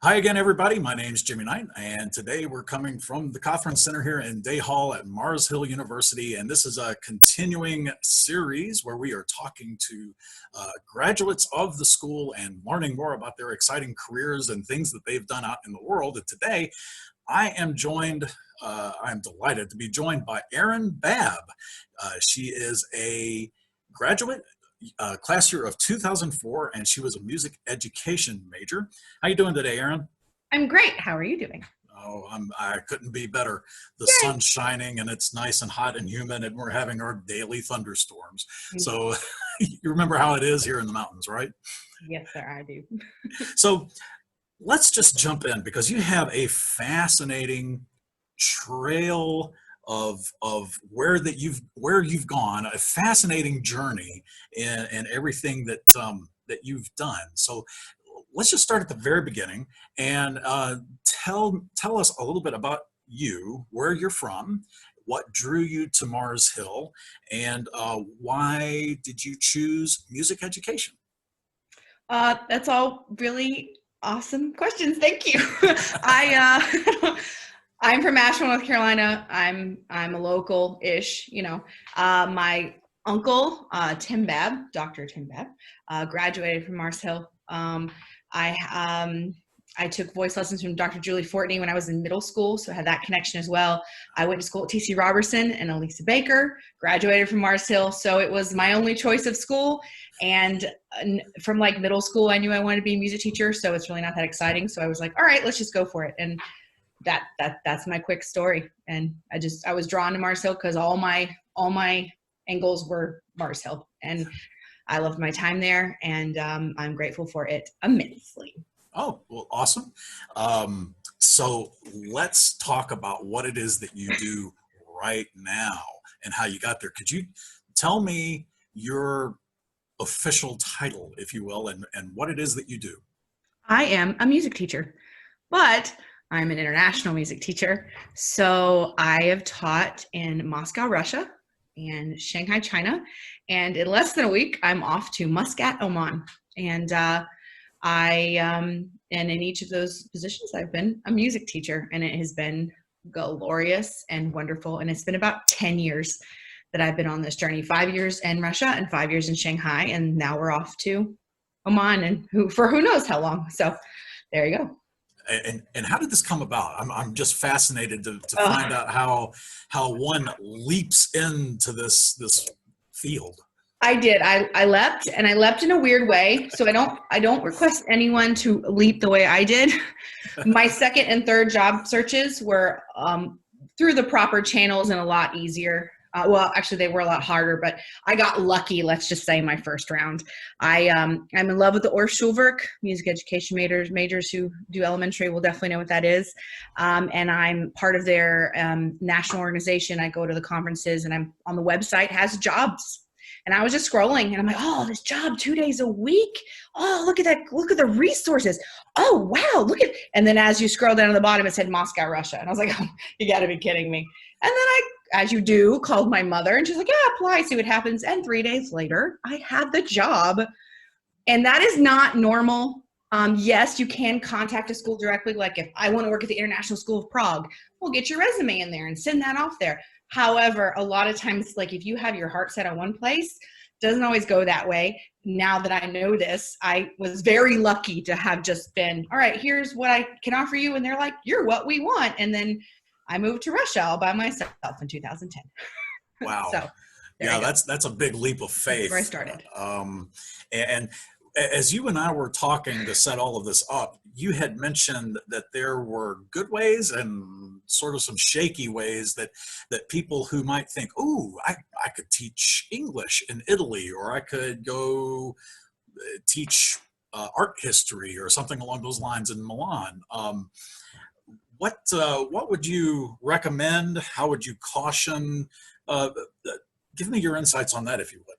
Hi again, everybody. My name is Jimmy Knight, and today we're coming from the conference center here in Day Hall at Mars Hill University, and this is a continuing series where we are talking to graduates of the school and learning more about their exciting careers and things that they've done out in the world. And today, I'm delighted to be joined by Erin Babb. She is a graduate class year of 2004, and she was a music education major. How you doing today, Erin? I'm great. How are you doing? Oh, I couldn't be better. The Yay. sun's shining and it's nice and hot and humid, and we're having our daily thunderstorms. So you remember how it is here in the mountains, right? Yes, sir, I do. So let's just jump in because you have a fascinating trail of where you've gone, a fascinating journey in everything that you've done. So let's just start at the very beginning and tell us a little bit about you, where you're from, what drew you to Mars Hill, and why did you choose music education? That's all really awesome questions. Thank you. I I'm from Asheville, North Carolina. I'm a local-ish. My uncle Tim Babb, Dr. Tim Babb, graduated from Mars Hill. I I took voice lessons from Dr. Julie Fortney when I was in middle school, so I had that connection as well. I went to school at T.C. Robertson and Elisa Baker, graduated from Mars Hill, so it was my only choice of school. And from like middle school, I knew I wanted to be a music teacher, so it's really not that exciting. So I was like, all right, let's just go for it. And that's my quick story. And I was drawn to Mars Hill because all my angles were Mars Hill, and I loved my time there, and I'm grateful for it immensely. Oh, well, awesome. So let's talk about what it is that you do right now and how you got there. Could you tell me your official title, if you will, and what it is that you do? I am a music teacher, but I'm an international music teacher. So I have taught in Moscow, Russia, and Shanghai, China. And in less than a week, I'm off to Muscat, Oman. And and in each of those positions, I've been a music teacher, and it has been glorious and wonderful. And it's been about 10 years that I've been on this journey, 5 years in Russia and 5 years in Shanghai. And now we're off to Oman and for who knows how long. So there you go. And how did this come about? I'm just fascinated to Oh, find out how one leaps into this field. I did. I leapt, and I leapt in a weird way. So I don't request anyone to leap the way I did. My second and third job searches were through the proper channels and a lot easier. Well, actually, they were a lot harder, but I got lucky. Let's just say my first round. I'm in love with the Orff-Schulwerk music education majors who do elementary will definitely know what that is. And I'm part of their national organization. I go to the conferences, and I'm on the website has jobs. And I was just scrolling, and I'm like, oh, this job 2 days a week. Oh, look at that. Look at the resources. Oh, wow. Look at, and then as you scroll down to the bottom, it said Moscow, Russia. And I was like, oh, you got to be kidding me. And then I, as you do, called my mother, and she's like, yeah, apply, see what happens. And 3 days later, I had the job. And that is not normal. Yes, you can contact a school directly. Like if I want to work at the International School of Prague, we'll get your resume in there and send that off there. However, a lot of times, like if you have your heart set on one place, it doesn't always go that way. Now that I know this, I was very lucky to have just been, all right, here's what I can offer you. And they're like, you're what we want. And then I moved to Russia all by myself in 2010. Wow. So there Yeah, you go. that's a big leap of That's where I faith. started. And as you and I were talking to set all of this up, you had mentioned that there were good ways and sort of some shaky ways that people who might think, "Ooh, I could teach English in Italy, or I could go teach art history or something along those lines in Milan." What would you recommend? How would you caution? Give me your insights on that, if you would.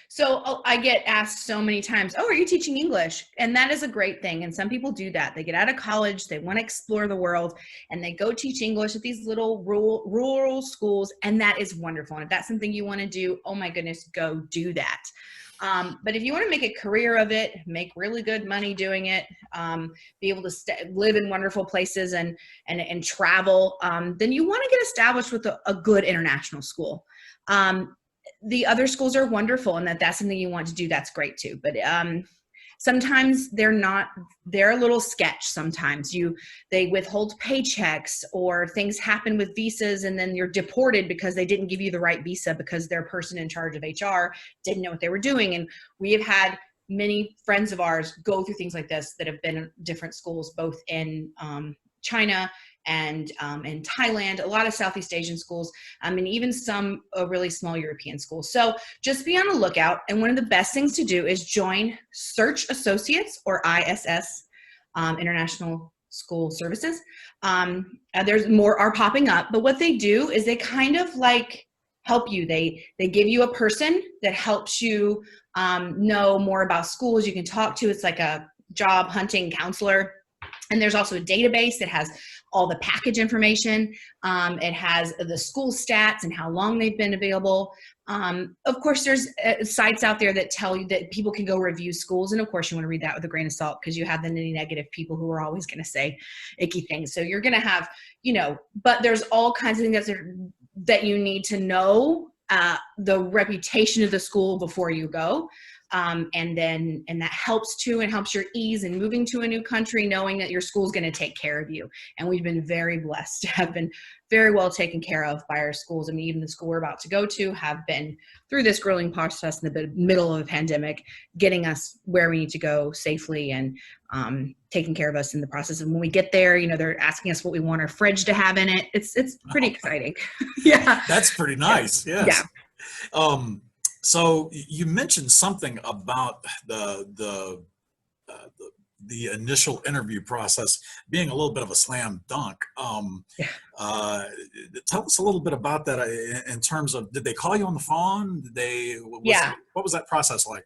So I get asked so many times, oh, are you teaching English? And that is a great thing. And some people do that. They get out of college, they want to explore the world, and they go teach English at these little rural schools. And that is wonderful. And if that's something you want to do, oh my goodness, go do that. But if you want to make a career of it, make really good money doing it, be able to live in wonderful places and travel, then you want to get established with a good international school. The other schools are wonderful, and that's something you want to do. That's great too. But sometimes they're a little sketch. Sometimes they withhold paychecks, or things happen with visas and then you're deported because they didn't give you the right visa because their person in charge of HR didn't know what they were doing. And we have had many friends of ours go through things like this that have been in different schools, both in China and in Thailand, a lot of Southeast Asian schools, and even some really small European schools. So just be on the lookout. And one of the best things to do is join Search Associates, or ISS, International School Services. There's more are popping up, but what they do is they kind of like help you. They give you a person that helps you know more about schools you can talk to. It's like a job hunting counselor. And there's also a database that has all the package information. It has the school stats and how long they've been available. Of course, there's sites out there that tell you that people can go review schools. And of course, you want to read that with a grain of salt, because you have the negative people who are always going to say icky things. So you're going to have, but there's all kinds of things that you need to know, the reputation of the school before you go. And that helps too, and helps your ease in moving to a new country, knowing that your school's going to take care of you. And we've been very blessed to have been very well taken care of by our schools. I mean, even the school we're about to go to have been through this grueling process in the middle of a pandemic, getting us where we need to go safely, and taking care of us in the process. And when we get there, they're asking us what we want our fridge to have in it. It's pretty exciting. Yeah. That's pretty nice. Yeah. Yes. Yeah. So you mentioned something about the initial interview process being a little bit of a slam dunk. Tell us a little bit about that in terms of, did they call you on the phone? What was that process like?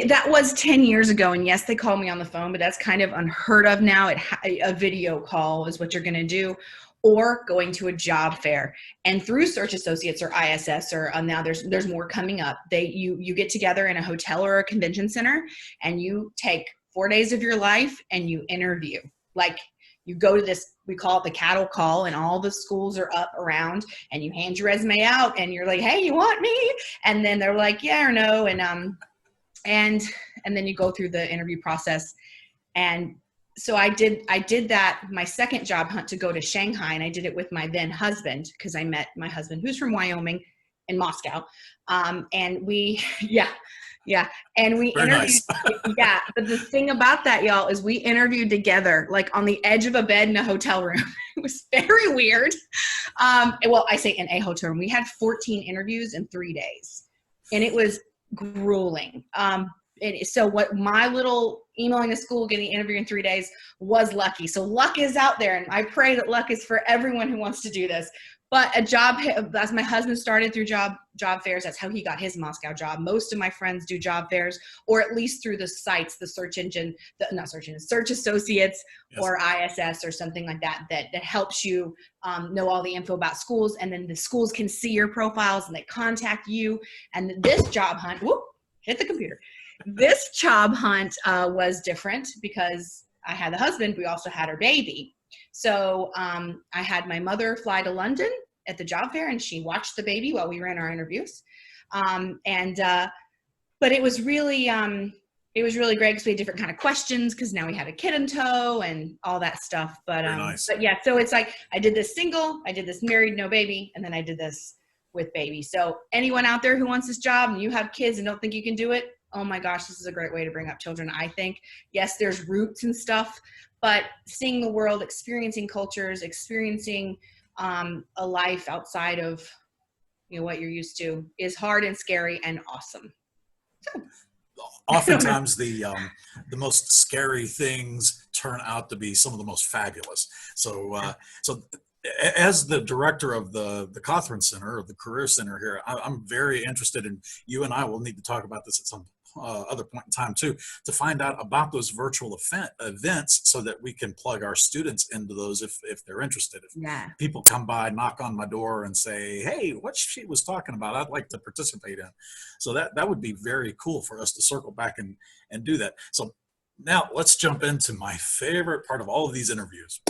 That was 10 years ago. And yes, they called me on the phone, but that's kind of unheard of now. A video call is what you're going to do, or going to a job fair. And through Search Associates or ISS, or now there's more coming up, you get together in a hotel or a convention center, and you take 4 days of your life and you interview. Like, you go to this, we call it the cattle call, and all the schools are up around, and you hand your resume out and you're like, hey, you want me? And then they're like, yeah or no. And then you go through the interview process. And so I did that, my second job hunt, to go to Shanghai, and I did it with my then husband, because I met my husband, who's from Wyoming, in Moscow. And we, and we Very interviewed, nice. yeah. But the thing about that, y'all, is we interviewed together, like on the edge of a bed in a hotel room. It was very weird. Well, I say in a hotel room. We had 14 interviews in 3 days, and it was grueling. And so what my little emailing a school, getting an interview in 3 days, was lucky. So luck is out there, and I pray that luck is for everyone who wants to do this. But a job, as my husband started through job fairs, that's how he got his Moscow job. Most of my friends do job fairs, or at least through the sites, the Search Associates, yes, or ISS, or something like that helps you know all the info about schools. And then the schools can see your profiles and they contact you. And this job hunt, hit the computer. This job hunt was different because I had the husband. We also had our baby. So I had my mother fly to London at the job fair, and she watched the baby while we ran our interviews. But it was really great, because we had different kind of questions, because now we had a kid in tow and all that stuff. But nice. But yeah, so it's like, I did this single, I did this married, no baby, and then I did this with baby. So anyone out there who wants this job and you have kids and don't think you can do it, oh my gosh, this is a great way to bring up children, I think. Yes, there's roots and stuff, but seeing the world, experiencing cultures, experiencing a life outside of what you're used to is hard and scary and awesome. So. Oftentimes the most scary things turn out to be some of the most fabulous. So as the director of the Cawthron Center, or the Career Center here, I'm very interested in, you and I will need to talk about this at some other point in time too, to find out about those virtual events so that we can plug our students into those if they're interested. If Yeah. people come by, knock on my door and say, hey, what she was talking about, I'd like to participate in. So that would be very cool for us to circle back and do that. So now let's jump into my favorite part of all of these interviews.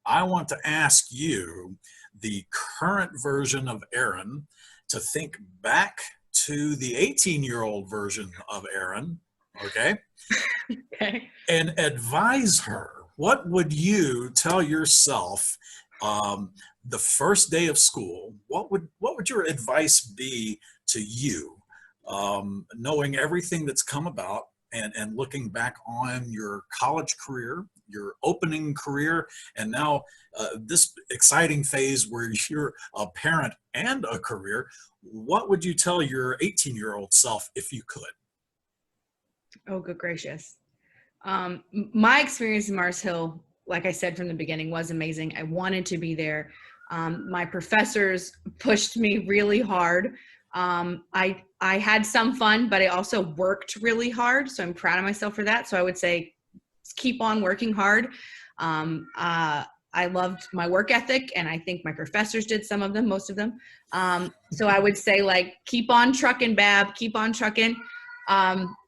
I want to ask you, the current version of Erin, to think back to the 18-year-old version of Erin, okay? Okay. And advise her. What would you tell yourself the first day of school? What would your advice be to you, knowing everything that's come about and looking back on your college career, your opening career, and now this exciting phase where you're a parent and a career? What would you tell your 18-year-old self if you could? Oh, good gracious. My experience in Mars Hill, like I said from the beginning, was amazing. I wanted to be there. My professors pushed me really hard. I had some fun, but I also worked really hard. So I'm proud of myself for that. So I would say keep on working hard. I loved my work ethic, and I think my professors did, some of them, most of them. So I would say, like, keep on trucking, Babb, keep on trucking.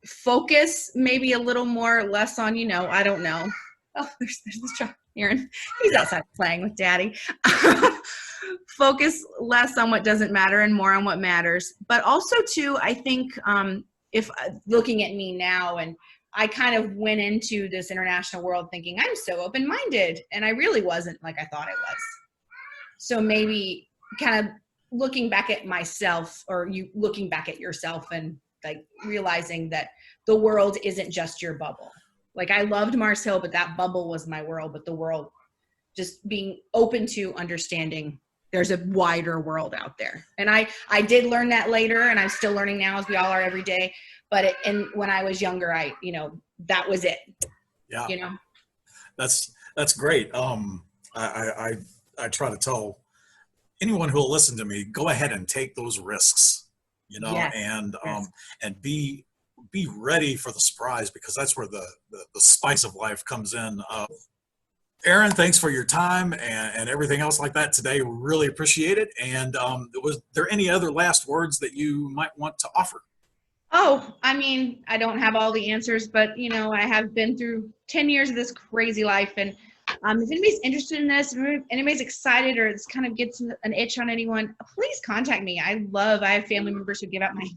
Focus maybe a little more, less on, I don't know. Oh, there's this child, Erin. He's outside playing with daddy. Focus less on what doesn't matter and more on what matters. But also too, I think if looking at me now, and I kind of went into this international world thinking I'm so open-minded, and I really wasn't like I thought I was. So maybe kind of looking back at myself, or you looking back at yourself, and like realizing that the world isn't just your bubble. Like, I loved Mars Hill, but that bubble was my world. But the world, just being open to understanding there's a wider world out there. And I did learn that later, and I'm still learning now, as we all are every day. But and when I was younger, that was it. Yeah. That's great. I try to tell anyone who will listen to me, go ahead and take those risks, Yes. and Yes. and be ready for the surprise, because that's where the spice of life comes in. Erin, thanks for your time and everything else like that today. We really appreciate it. And was there any other last words that you might want to offer? Oh, I mean, I don't have all the answers, but I have been through 10 years of this crazy life. And if anybody's interested in this, if anybody's excited, or this kind of gets an itch on anyone, please contact me. I have family members who give out my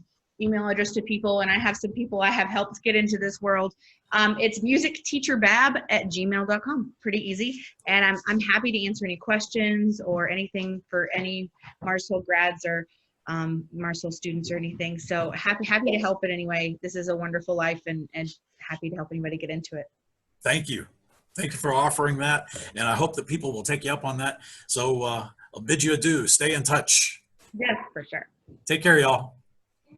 email address to people, and I have some people I have helped get into this world. It's musicteacherbab@gmail.com. Pretty easy. And I'm happy to answer any questions or anything for any Mars Hill grads or Mars Hill students or anything. So happy to help in any way. This is a wonderful life, and happy to help anybody get into it. Thank you. Thank you for offering that. And I hope that people will take you up on that. So I'll bid you adieu. Stay in touch. Yes, for sure. Take care, y'all.